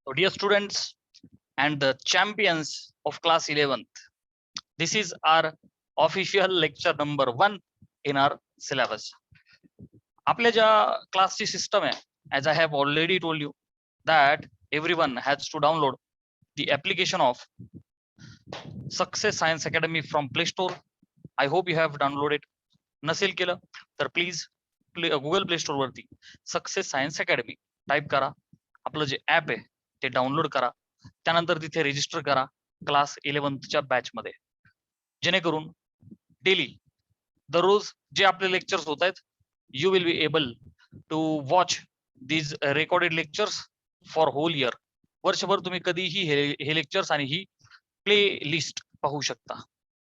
So dear students and the champions of class 11th, this is our official lecture number 1 in our syllabus. आपल्या ज्या क्लासची system आहे, as I have already told you that everyone has to download the application of Success Science Academy from Play Store. I hope you have downloaded. नसेल केलं तर please Google play store वरती success science academy type करा. आपलं जे app आहे ते download करा. त्यानंतर तिथे रजिस्टर करा क्लास 11th बॅच मध्ये, जेणेकरून डेली दररोज जे आपले लेक्चर्स होत आहेत, you will be able to watch these recorded lectures for whole year. वर्षभर तुम्ही कधीही हे लेक्चर्स आणि ही प्ले लिस्ट पाहू शकता.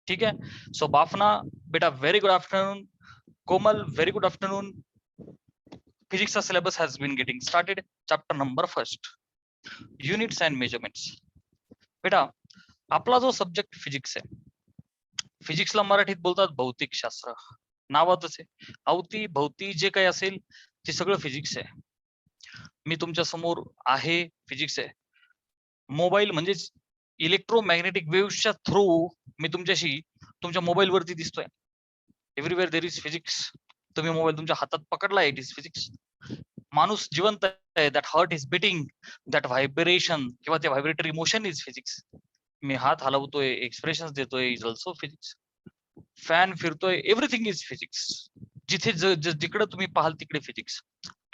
ठीक आहे. सो बाफना बेटा, very good afternoon. Komal, very good afternoon. फिजिक्सचा syllabus has been getting started. Chapter number 1, units and measurements. बेटा, आपला जो सब्जेक्ट फिजिक्स आहे, फिजिक्सला मराठीत बोलतात भौतिक शास्त्र. नावातच आहे, अवती भवती जे काही असेल ते सगळं फिजिक्स आहे. मी तुमच्या समोर आहे, फिजिक्स आहे. मोबाईल म्हणजेच इलेक्ट्रोमॅग्नेटिक वेव्हच्या थ्रू मी तुमच्याशी तुमच्या मोबाईल वरती दिसतोय. Everywhere there is physics. तुम्ही मोबाईल तुमच्या हातात पकडलाय, इट इज फिजिक्स. माणूस जिवंत आहे, that heart is beating, that vibration किंवा ते व्हायब्रेटरी मोशन इज फिजिक्स. मी हात हलवतोय, एक्सप्रेशन देतोय, इज ऑल्सो फिजिक्स. फॅन फिरतोय, एव्हरीथिंग इज फिजिक्स. जिथे जिकडे तुम्ही पाहाल तिकडे फिजिक्स.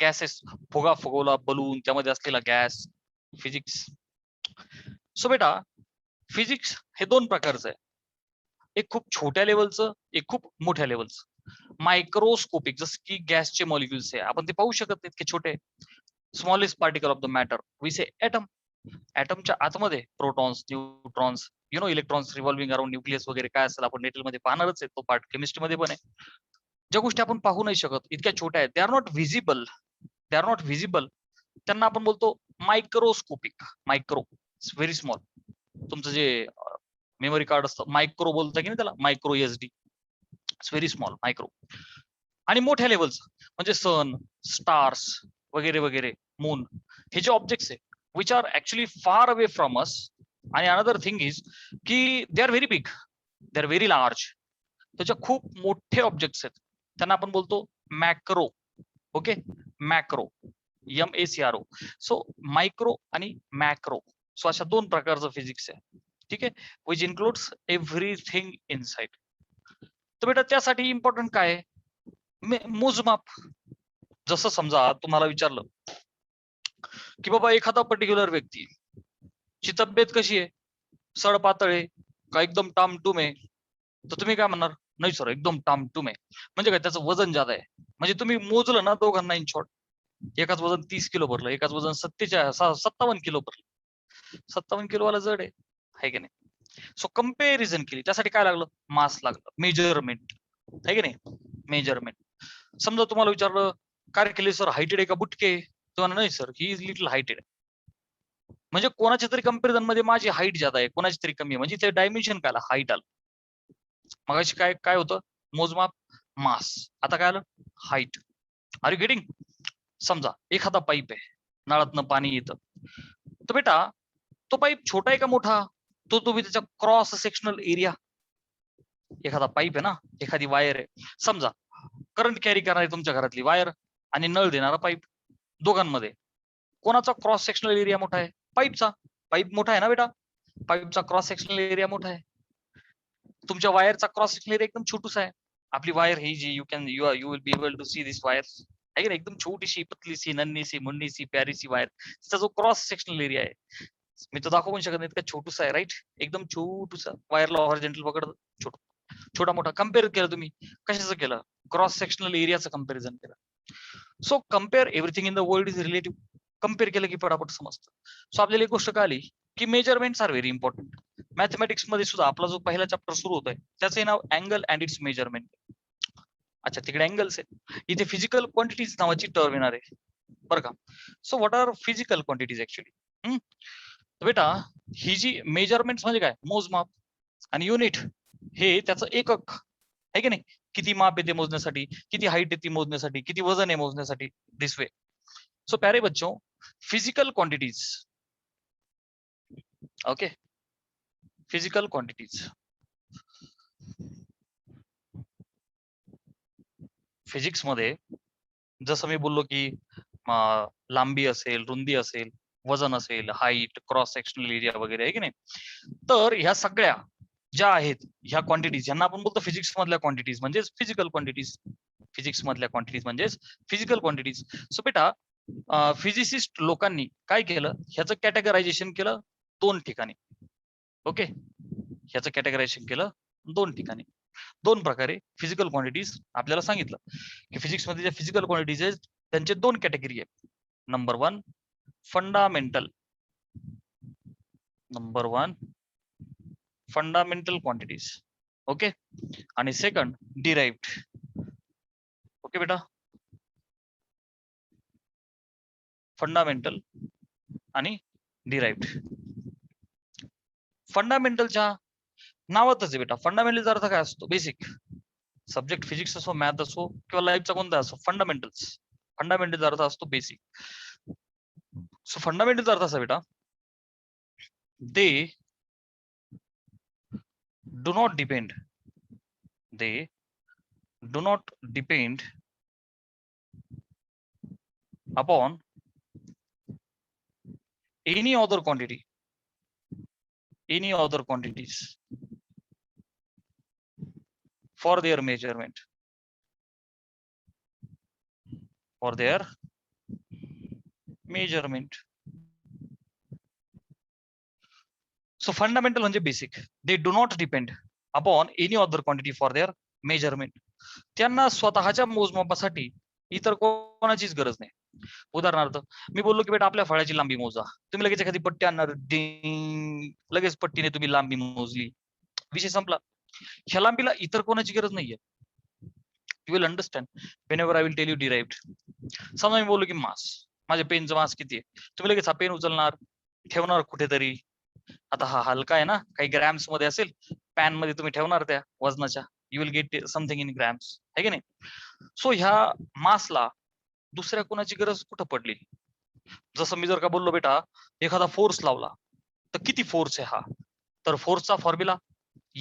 गॅसेस, फुगा फुगवला, बलून, त्यामध्ये असलेला गॅस, फिजिक्स. सो बेटा, फिजिक्स हे 2 प्रकारचं आहे. एक खूप छोट्या लेवलचं, एक खूप मोठ्या लेवलचं. मायक्रोस्कोपिक, जसं की गॅसचे मॉलिक्युल्स आहे, आपण ते पाहू शकत नाहीत की छोटे. Smallest particle of the matter we say atom. ॲटमच्या आतमध्ये protons, neutrons, electrons revolving around nucleus वगैरे काय असेल आपण डिटेलमध्ये पाहणारच आहे. तो पार्ट केमिस्ट्रीमध्ये पण आहे. ज्या गोष्टी आपण पाहू नाही शकत, इतक्या छोट्या आहेत, दे आर नॉट व्हिजिबल. त्यांना आपण बोलतो मायक्रोस्कोपिक. Micro, very small. तुमचं जे मेमरी कार्ड असतं, मायक्रो बोलतं की नाही त्याला, micro SD, it's very small, micro. आणि मोठ्या लेवलचं म्हणजे सन, स्टार्स वगैरे वगैरे, मून, हे जे ऑब्जेक्ट्स आहे which are actually far away from us. आणि अनदर थिंग इज की they are very big, they are very large. त्याच्या खूप मोठे ऑब्जेक्ट्स आहेत, त्यांना आपण बोलतो macro. Okay, macro, MACRO. So micro आणि मॅक्रो, सो अशा 2 प्रकारचं फिजिक्स आहे. ठीक आहे, विच इन्क्लुड्स एव्हरीथिंग इनसाइड. तर बेटा, त्यासाठी इम्पॉर्टंट काय आहे? मोजमाप. जसं समजा तुम्हाला विचारलं की बाबा एखादा पर्टिक्युलर व्यक्ती ची तब्येत कशी आहे, सडपातळ आहे का एकदम टामटूम आहे, तर तुम्ही काय म्हणणार? नाही सर, एकदम टामटूम आहे. म्हणजे काय, त्याचं वजन जादा आहे. म्हणजे तुम्ही मोजलं ना दोघांना इन शॉर्ट, एकाच वजन 30 किलो भरलं, एकाच वजन 57 किलो भरलं. 57 किलोवाला जड आहे की नाही? सो कंपॅरिझन केली, त्यासाठी काय लागलं? मास लागलं, मेजरमेंट आहे की नाही? मेजरमेंट. समजा तुम्हाला विचारलं, काय केले सर, हायटेड आहे का बुटके? तुम्हाला नाही सर, ही इज लिटल हायटेड. म्हणजे कोणाच्या तरी कंपॅरिझन मध्ये माझी हाईट जादा आहे, कोणाची तरी कमी आहे, म्हणजे ते डायमेन्शन काय आलं? हाईट आलं. मगाशी काय काय होतं? मोजमाप, मास. आता काय आलं? हाईट. Are you getting? समजा एखादा पाईप आहे, नळातनं पाणी येतं, तर बेटा तो पाईप छोटा आहे का मोठा? तो तुम्ही त्याचा क्रॉस सेक्शनल एरिया. एखादा पाईप आहे ना, एखादी वायर आहे, समजा करंट कॅरी करणारी तुमच्या घरातली वायर आणि नळ देणारा पाईप, दोघांमध्ये कोणाचा क्रॉस सेक्शनल एरिया मोठा आहे? पाईपचा. पाईप मोठा आहे ना बेटा, पाईपचा क्रॉस सेक्शनल एरिया मोठा आहे. तुमच्या वायरचा क्रॉस सेक्शनल एरिया एकदम छोटूसा आहे. आपली वायर ही जी you will be able to see this wire आहे ना, एकदम छोटीशी, पतलीसी, नन्हीसी, मुन्नीसी, प्यारीसी वायर. त्याचा जो क्रॉस सेक्शनल एरिया आहे, मी तो दाखवू पण शकत नाही, इतका छोटूसा आहे, राईट? एकदम छोटूसा. वायरला हॉरिझॉन्टल पकडत, छोटा मोठा. कम्पेअर केलं तुम्ही, कशाचं केलं? क्रॉस सेक्शनल एरियाचं कम्पॅरिझन केलं. So compare, everything in the world is relative. Compare केलं की पटापट समजतं. सो आपल्याला एक गोष्ट कळाली की measurements are very important. Mathematics मध्ये सुद्धा आपला जो पहिला चॅप्टर सुरू होत आहे त्याचं नाव अँगल अँड इट्स मेजरमेंट. अच्छा, तिकडे अँगल्स आहे, इथे फिजिकल क्वांटिटीज नावाची टर्म येणार आहे, बरं का? So what are physical quantities actually? बेटा, ही जी मेजरमेंट्स म्हणजे काय? मोजमाप. आणि युनिट हे त्याचं एकक आहे की नाही? किती माप येते मोजण्यासाठी, किती हाईट येते मोजण्यासाठी, किती वजन आहे मोजण्यासाठी, दिस वे. सो प्यारे बच्चों, physical quantities okay. Physical quantities. Physics मध्ये जसं मी बोललो की लांबी असेल, रुंदी असेल, वजन असेल, हाईट, क्रॉस सेक्शनल एरिया वगैरे आहे की नाही. तर ह्या सगळ्या ज्या आहेत ह्या क्वांटिटीज यांना आपण बोलतो फिजिक्स मधल्या क्वांटिटीज म्हणजेच फिजिकल क्वांटिटीज. फिजिक्स मधल्या क्वांटिटीज म्हणजेच फिजिकल क्वांटिटीज. सो बेटा फिजिसिस्ट लोकांनी काय केलं, ह्याचं कॅटेगरायझेशन केलं 2 ठिकाणी. ओके. ह्याचं कॅटेगरायझेशन केलं 2 ठिकाणी. 2 प्रकारे फिजिकल क्वांटिटीज आपल्याला सांगितलं की फिजिक्स मध्ये ज्या फिजिकल क्वांटिटीज आहेत त्यांचे 2 कॅटेगरी आहेत. Number 1 fundamental. Number 1 fundamental quantities. Okay. आणि सेकंड डिराइव्ड. ओके बेटा. फंडामेंटल आणि डिराइव्ड. फंडामेंटलच्या नावातच आहे बेटा. फंडामेंटलचा अर्थ काय असतो? बेसिक. सब्जेक्ट फिजिक्स असो, मॅथ असो किंवा लाईफचा कोणता असो, फंडामेंटल्स. फंडामेंटलचा अर्थ असतो बेसिक. सो फंडामेंटलचा अर्थ असा बेटा, दे do not depend. They do not depend upon any other quantity, any other quantities for their measurement. For their measurement. So fundamental म्हणजे basic. They do not depend upon any other quantity for their measurement. त्यांना स्वतःच्या मोजमापासाठी इतर कोणाचीच गरज नाही. उदाहरणार्थ मी बोललो की बेटा आपल्या फळाची लांबी मोजा. तुम्ही लगेच एखादी पट्टी आणणार, लगेच पट्टीने तुम्ही लांबी मोजली, विषय संपला. ह्या लांबीला इतर कोणाची गरज नाहीये. You will understand whenever I will tell you derived. समजा मी बोललो की मास, माझ्या पेनचं मास किती आहे, तुम्ही लगेच हा पेन उचलणार, ठेवणार कुठेतरी. आता हा हलका आहे ना, काही ग्रॅम्स मध्ये असेल, पॅन मध्ये तुम्ही ठेवणार त्या वजनाच्या, you will get something in grams, आहे की नाही. सो ह्या मासला दुसऱ्या कोणाची गरज कुठं पडली? जसं मी जर का बोललो बेटा एखादा फोर्स लावला तर किती फोर्स आहे हा, तर फोर्सचा formula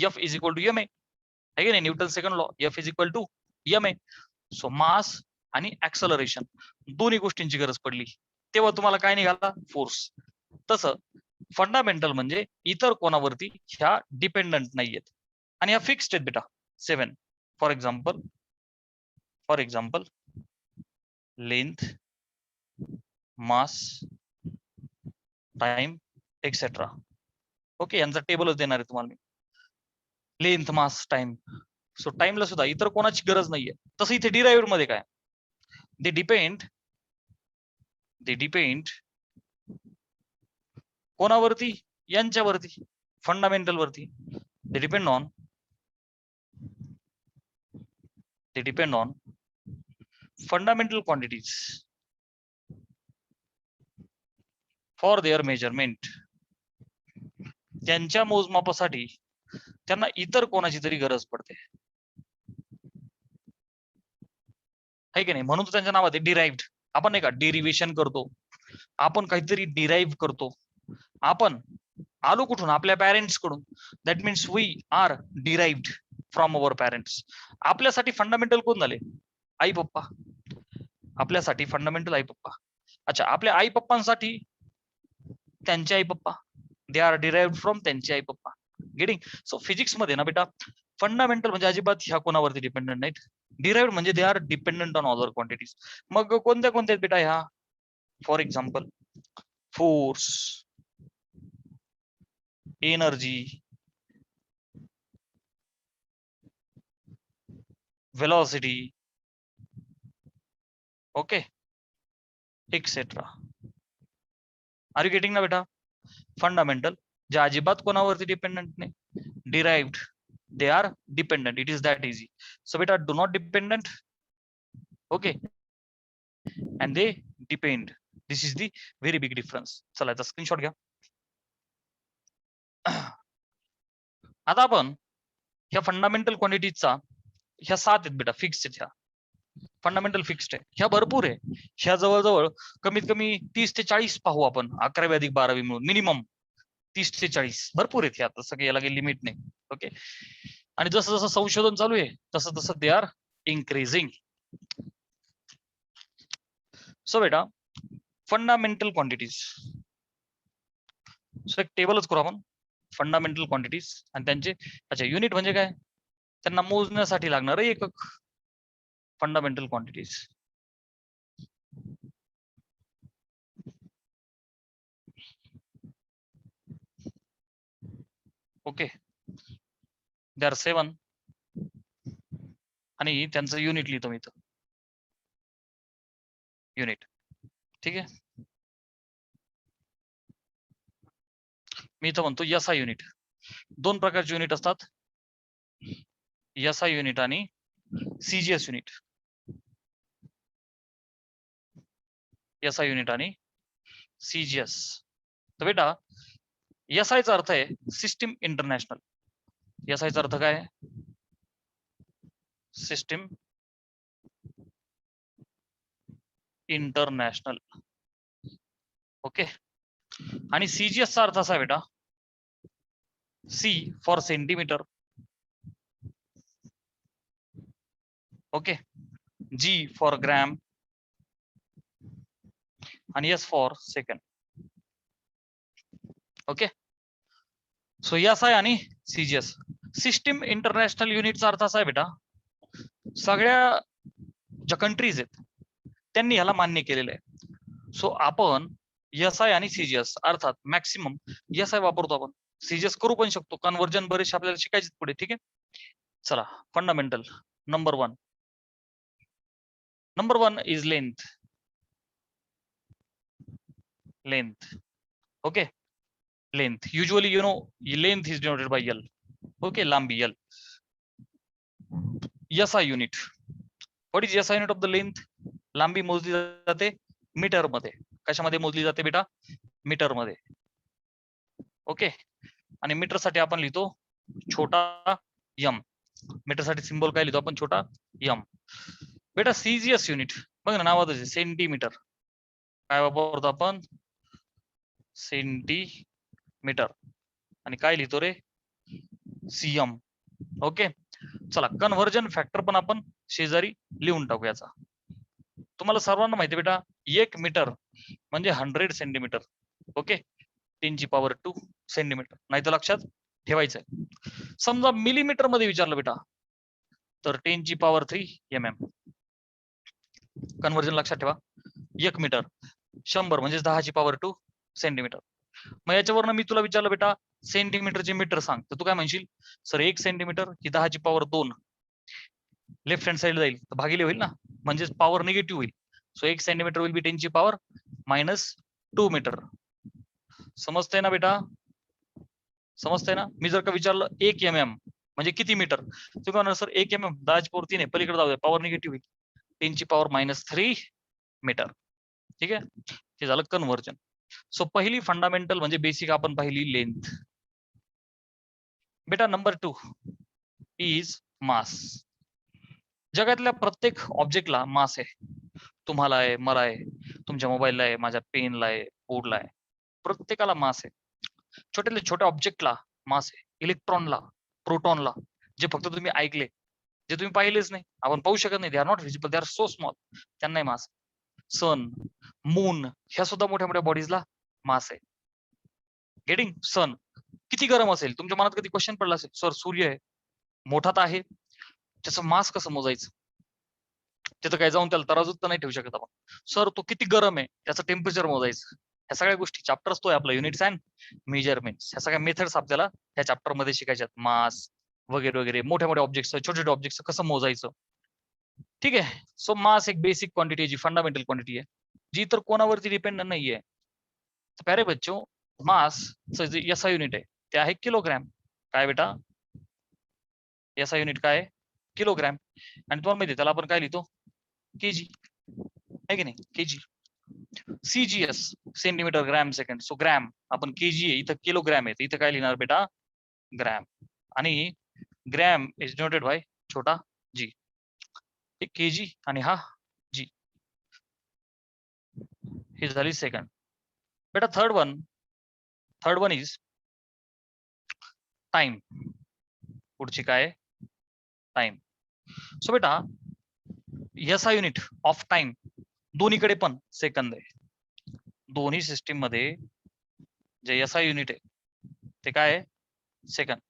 F is equal to M आहे की नाही. Newton second law, F is equal to M आहे. सो मास आणि ऍक्सलरेशन दोन्ही गोष्टींची गरज पडली तेव्हा तुम्हाला काय निघाला? फोर्स. तसं फंडामेंटल म्हणजे इतर कोणावरती ह्या डिपेंडंट नाहीयेत आणि ह्या फिक्स्ड आहेत बेटा. 7 for example length, mass, time etcetera. Okay. यांचा टेबलच देणार आहे तुम्हाला मी. Length, mass, time. सो टाइमला सुद्धा इतर कोणाची गरज नाहीये. तसं इथे डिराइव्ड मध्ये काय, दे डिपेंड कोणावरती? यांच्यावरती, फंडामेंटल वरती. They depend on fundamental quantities for their measurement. त्यांच्या मोजमापासाठी त्यांना इतर कोणाची तरी गरज पडते, आहे की नाही. म्हणून त्यांच्या नावात आहे डिराइव्ड. आपण नाही का डेरिव्हेशन करतो, आपण काहीतरी डिराइव्ह करतो. आपण आलो कुठून? आपल्या पॅरेंट्स कडून. That means we are derived from our parents. आपल्यासाठी फंडामेंटल कोण झाले? आई पप्पा. आपल्यासाठी फंडामेंटल आई पप्पा. अच्छा, आपल्या आई पप्पांसाठी त्यांचे आई पप्पा. दे आर डिराइव्ड फ्रॉम त्यांचे आई पप्पा. गेटिंग? सो फिजिक्स मध्ये ना बेटा फंडामेंटल म्हणजे अजिबात ह्या कोणावरती डिपेंडंट नाहीत. डिराइव्ड म्हणजे they are dependent on other quantities. मग कोणत्या कोणत्या बेटा ह्या? For example force, energy, velocity, okay, etcetera. Are you getting ना बेटा? फंडामेंटल जे अजिबात कोणावरती डिपेंडंट नाही, derived they are dependent. It is that easy. So बेटा do not dependent, okay, and they depend. This is the very big difference. चला याचा screenshot घ्या. आता आपण ह्या फंडामेंटल क्वांटिटीजचा ह्या 7 आहेत बेटा, फिक्स आहेत. ह्या फंडामेंटल फिक्स्ड आहे, ह्या भरपूर आहे. ह्या जवळजवळ कमीत कमी 30 ते 40 पाहू आपण 11वी अधिक 12वी मिळून मिनिमम. 30 ते 40 भरपूर येते आता सगळे, याला काही लिमिट नाही. ओके, आणि जसं जसं संशोधन चालू आहे तसं तसं दे आर इन्क्रीजिंग. सो बेटा फंडामेंटल क्वांटिटीज, सो एक टेबलच करू आपण, फंडामेंटल क्वांटिटीज आणि त्यांचे, अच्छा युनिट म्हणजे काय, त्यांना मोजण्यासाठी लागणार एकक, fundamental quantities. Okay, they are 7 आणि त्यांचं युनिट लिहितो मी इथं, युनिट. ठीक आहे, मी इथं म्हणतो SI युनिट. दोन प्रकारचे युनिट असतात, SI युनिट आणि CGS युनिट. SI युनिट आणि CGS. तर बेटा SI चा अर्थ आहे सिस्टीम इंटरनॅशनल. SI चा अर्थ काय, सिस्टीम इंटरनॅशनल. ओके, आणि CGS चा अर्थ असा आहे बेटा, C for centimetre, okay, G for gram आणि S for second. Okay, so SI आणि CGS. सिस्टीम इंटरनॅशनल युनिटचा अर्थ असा आहे बेटा, सगळ्या ज्या कंट्रीज आहेत त्यांनी ह्याला मान्य केलेलं आहे. सो आपण SI आणि CGS अर्थात मॅक्सिमम SI वापरतो, आपण CGS करू पण शकतो, कन्व्हर्जन बरेचसे आपल्याला शिकायचे पुढे. ठीक आहे, चला fundamental. Number one is length. Length, okay, length usually you know length is denoted by L. Okay, लांबी L. SI unit, what is SI unit of the length. लांबी मोजली जाते मीटर मध्ये. कशामध्ये मोजली जाते बेटा, मीटर मध्ये. ओके, आणि मीटर साठी आपण लिहितो छोटा m. मीटर साठी सिंबल काय लिहितो आपण, छोटा m. बेटा CGS युनिट बघ ना, नावातच आहे सेंटीमीटर. काय वापरतो आपण, सेंटीमीटर, आणि काय लिहितो रे, CM. ओके, चला कन्व्हर्जन फॅक्टर पण आपण शेजारी लिहून टाकू. याचा तुम्हाला सर्वांना माहिती बेटा, 1 मीटर म्हणजे 100 सेंटीमीटर. ओके, 10⁻² सेंटीमीटर, नाही तर लक्षात ठेवायचंय. समजा मिलीमीटर मध्ये विचारलं बेटा, तर 10⁻³ mm. कन्व्हर्जन लक्षात ठेवा, 1 मीटर 100 म्हणजे 10⁻² सेंटीमीटर. मग याच्यावरनं मी तुला विचारलं बेटा सेंटीमीटरचे मीटर सांग, तर तू काय म्हणशील, सर 1 सेंटीमीटर ही 10⁻². लेफ्ट हँड साइड जाईल तर भागिले होईल ना, म्हणजेच पॉवर निगेटिव्ह होईल. So 1 centimetre will be 10⁻² metre. समजतंय ना बेटा, समजतंय ना. मी जर का विचारलं 1 mm म्हणजे किती मीटर, तुम्ही म्हणणार सर 1 mm 10⁻³ आहे, पलीकडे जाऊ द्या, पॉवर निगेटिव्ह होईल, 10⁻³ मीटर. ठीक आहे, हे झालं कन्व्हर्जन. सो पहिली फंडामेंटल म्हणजे बेसिक आपण पाहिली लेंथ. बेटा नंबर 2 इज मास. जगातल्या प्रत्येक ऑब्जेक्टला मास आहे. तुम्हाला आहे, मला आहे, तुमच्या मोबाईलला आहे, माझ्या पेनला आहे, बोर्डला आहे, प्रत्येकाला मास आहे. छोट्यातल्या छोट्या ऑब्जेक्टला मास आहे. इलेक्ट्रॉनला, प्रोटॉनला, जे फक्त तुम्ही ऐकले, जे तुम्ही पाहिलेच नाही, आपण पाहू शकत नाही, they are not visible, they are so small, त्यांनाही मास. सन, मून, ह्या सुद्धा मोठ्या मोठ्या बॉडीजला मास आहे. गेटिंग. सन किती गरम असेल, तुमच्या मनात कधी क्वेश्चन पडला असेल, सर सूर्य आहे, मोठा तर आहे, त्याचं मास कसं मोजायचं. तिथं काय जाऊन त्याला तराजूत तर नाही ठेवू शकत आपण. सर तो किती गरम आहे, त्याचं टेम्परेचर मोजायचं. ह्या सगळ्या गोष्टी चॅप्टर असतोय आपला, युनिट्स अँड मेजरमेंट्स, ह्या सगळ्या मेथड्स आपल्याला ह्या चॅप्टर मध्ये शिकायच्यात. मास वगैरे वगैरे, मोठ्या मोठ्या ऑब्जेक्ट्स, छोटे छोटे ऑब्जेक्ट्स कसं मोजायचं. ठीक आहे, सो मास एक बेसिक क्वांटिटी आहे, जी फंडामेंटल क्वांटिटी आहे, जी तर कोणावरती डिपेंड नाहीये. प्यारे बच्चो, मास जे SI युनिट आहे ते आहे किलोग्रॅम. काय बेटा, SI युनिट काय, किलोग्रॅम. आणि तुम्हाला माहिती, त्याला आपण काय लिहितो, केजी, आहे की नाही, KG. CGS centimetre gram second. So gram आपण केजी आहे, इथं किलोग्रॅम आहे, इथं काय लिहिणार बेटा, ग्रॅम. आणि ग्रॅम इज डिनोटेड बाय छोटा g. एक केजी आणि हा g. ही झाली सेकंड. बेटा थर्ड वन इज टाइम, पुढची काय टाइम. सो बेटा SI युनिट ऑफ टाइम दोन्हीकडे पण सेकंद आहे. दोन्ही सिस्टीम मध्ये जे SI युनिट आहे ते काय आहे second,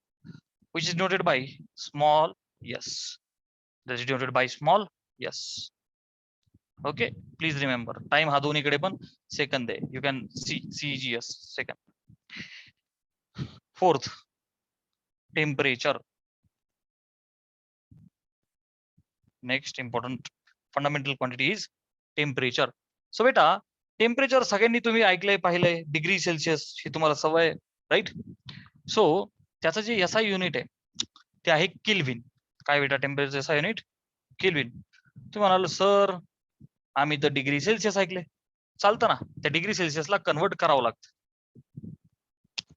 which is denoted by small s. That is denoted by small s. Okay, please remember time हा दोन्हीकडे पण सेकंद आहे. You can see CGS second. Fourth, temperature. Next important fundamental quantity is temperature. So बेटा temperature सगळ्यांनी तुम्ही ऐकलंय पाहिलंय, degree Celsius ही तुम्हाला सवय आहे, राईट. सो त्याचं जे SI युनिट आहे ते आहे केल्विन. काय बेटा टेम्परेचर SI युनिट केल्विन. तुम्ही म्हणाल सर आम्ही तर डिग्री सेल्सिअस ऐकले, चालतं ना, त्या डिग्री सेल्सिअसला कन्वर्ट करावं लागतं.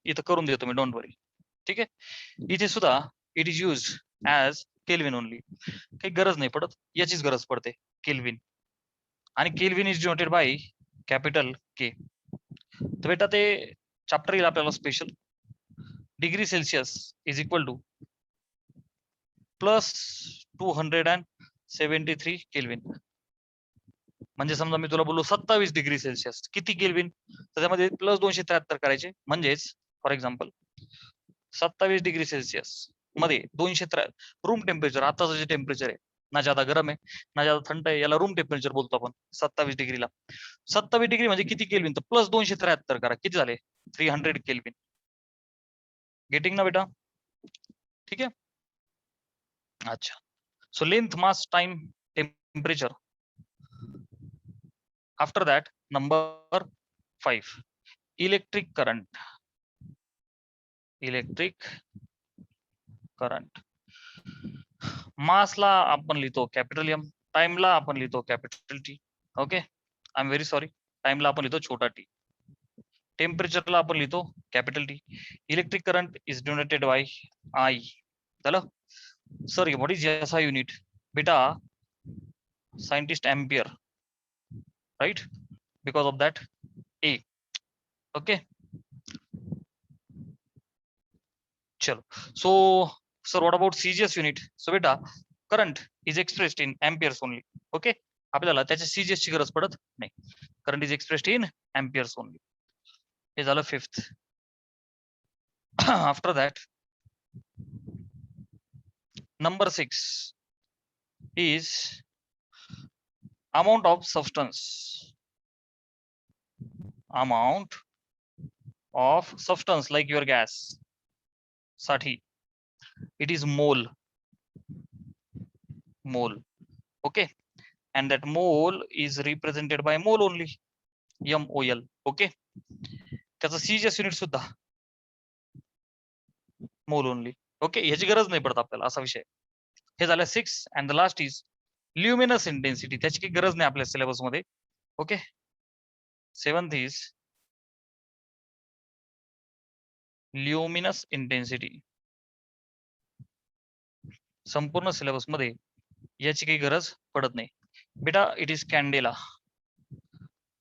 इथं करून देतो मी, डोंट वरी. ठीक आहे, इथे सुद्धा it is use as kelvin only. काही गरज नाही पडत, याचीच गरज पडते केल्विन. आणि kelvin is denoted by capital K. तर बेटा ते चॅप्टर येईल आपल्याला special. Degree Celsius is equal to plus 273 kelvin. म्हणजे समजा मी तुला बोललो 27 डिग्री सेल्सिअस किती केल्विन, तर त्यामध्ये प्लस 273 करायचे. म्हणजेच फॉर एक्झाम्पल 27 डिग्री सेल्सिअस मध्ये 273 रूम टेम्परेचर, आताचं जे टेम्परेचर आहे, ना ज्यादा गरम आहे ना ज्यादा थंड आहे, याला रूम टेम्परेचर बोलतो आपण. 27 डिग्रीला 27 डिग्री म्हणजे किती केल्विन, तर प्लस 273 करा, किती झाले 300 केल्विन. गेटिंग ना बेटा, ठीक आहे. अच्छा, so length, mass, time, temperature. After that number 5, electric current. Electric current. मासला आपण लिहितो कॅपिटल एम, टाइमला आपण लिहितो capital T. Okay, I am very sorry, टाइमला आपण लिहितो छोटा टी, टेम्परेचरला आपण लिहितो capital T. Electric current is denoted by I. झालं sir, what is SI unit? बेटा scientist ampere, right, because of that A. Okay, चलो. So sir what about CGS unit? So बेटा current is expressed in amperes only. Okay, आपल्याला त्याच्या CGS ची गरज पडत नाही. Current is expressed in amperes only. हे झालं 5th. After that number 6 is amount of substance. Amount of substance like your gas साठी it is mole. Mole. Okay, and that mole is represented by mole only, MOL. Okay, त्याचं CGS unit सुद्धा मोल only. Okay, याची गरज नाही पडत आपल्याला, असा विषय. हे झालं 6. And the last is luminous intensity. त्याची काही गरज नाही आपल्या सिलेबस मध्ये. Okay, 7th is luminous intensity. संपूर्ण सिलेबस मध्ये याची काही गरज पडत नाही बेटा. It is candela.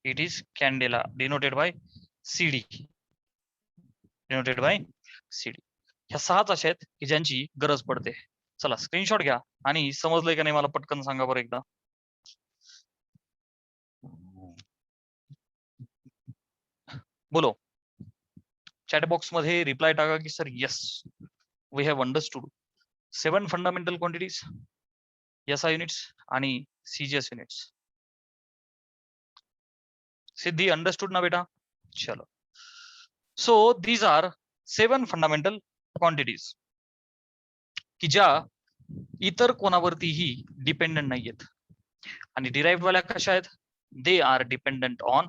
It is candela denoted by CD. Denoted by CD. ह्या 6च अशा आहेत की ज्यांची गरज पडते. चला स्क्रीनशॉट घ्या आणि समजलंय का नाही मला पटकन सांगा बरं एकदा. बोलो, चॅट बॉक्स मध्ये रिप्लाय टाका की sir yes we have understood 7 fundamental quantities, SI units आणि CGS युनिट्स. सिद्धी अंडरस्टूड ना बेटा? चलो, so these are 7 fundamental quantities की ज्या इतर कोणावरतीही डिपेंडंट नाहीयेत. आणि डिराइव्ड वाल्या कशा आहेत? दे are dependent on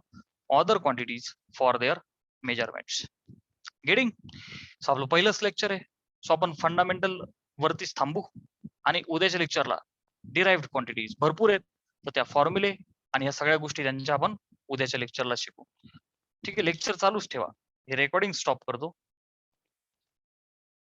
other quantities for their measurements. Getting? So आपलं पहिलंच लेक्चर आहे, सो आपण फंडामेंटल वरतीच थांबू आणि उद्याच्या लेक्चरला डिराइव्ड क्वांटिटीज भरपूर आहेत, तर त्या फॉर्म्युले आणि ह्या सगळ्या गोष्टी त्यांच्या आपण उद्याच्या लेक्चरला शिकू. ठीक आहे, लेक्चर चालूच ठेवा. हे रेकॉर्डिंग स्टॉप करतो.